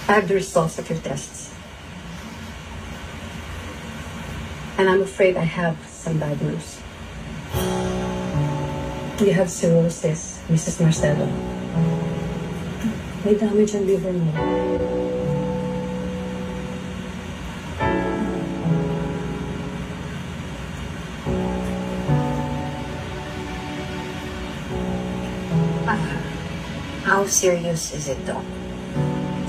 I have the results of your tests. And I'm afraid I have some bad news. You have cirrhosis, Mrs. Marcelo. May damage ang liver mo. How serious is it, Doc?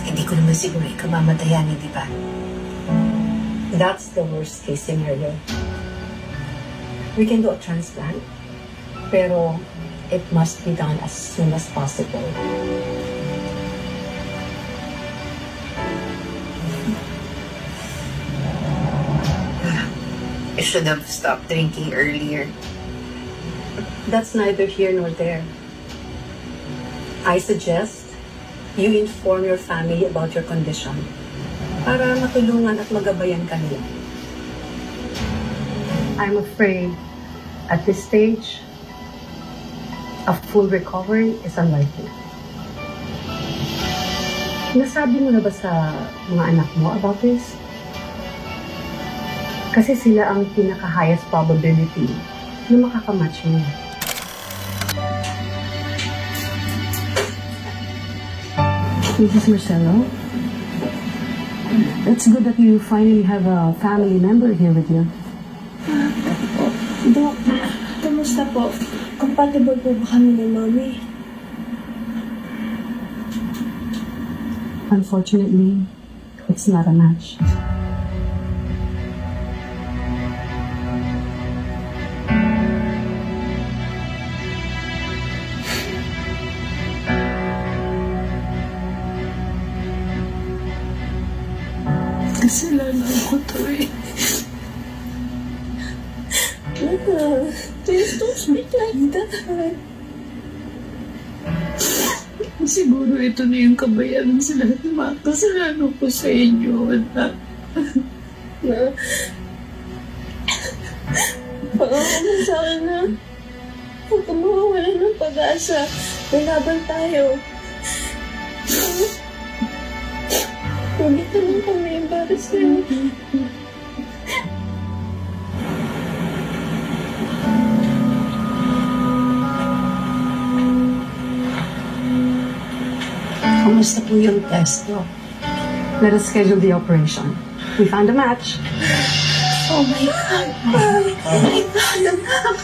Hindi ko naman siguro ikamamatayan, di ba? That's the worst case scenario. We can do a transplant, pero it must be done as soon as possible. I should have stopped drinking earlier. That's neither here nor there. I suggest you inform your family about your condition para matulungan at magabayan kanila. I'm afraid at this stage, a full recovery is unlikely. Nasabi mo na ba sa mga anak mo about this? Kasi sila ang pinaka-highest probability na makakamatch mo. Mrs. Marcelo, it's good that you finally have a family member here with you. Dok, kamusta po? Compatible po ba kami ni Mami? Unfortunately, it's not a match. Kasalanan ko to eh. Please don't speak like that. Siguro ito na yung kabayaran sa lahat ng mga kasalanan ko sa inyo, anak. Pangalaman sa akin na huwag ka mawawala ng pag-asa. May laban tayo. Huwag ito lang kami embarrass sa'yo. Kamusta po yung test, Doc? Let us schedule the operation. We found a match. Oh my God! Oh my God, anak!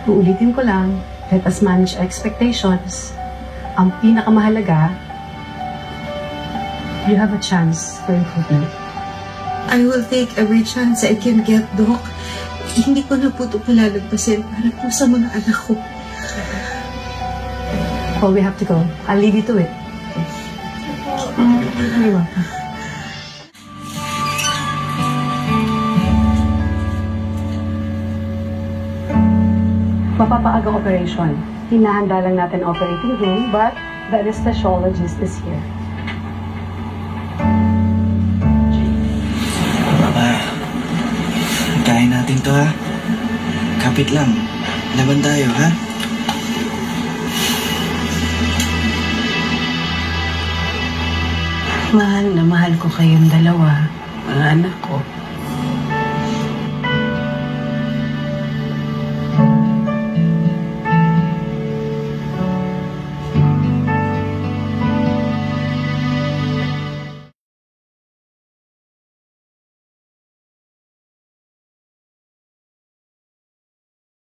Uulitin ko lang, let us manage expectations. Ang pinakamahalaga, you have a chance for improvement. I will take every chance I can get, Doc. Hindi ko na po ito palalagpasin para po sa mga anak ko. Well, we have to go. I'll leave you to it. You're welcome. Mapapaaga operation. Hinahanda lang natin operating room, but the anesthesiologist is here. Papa, hintayin natin to ha. Kapit lang. Laban tayo ha. Mahal na mahal ko kayong dalawa, mga anak ko.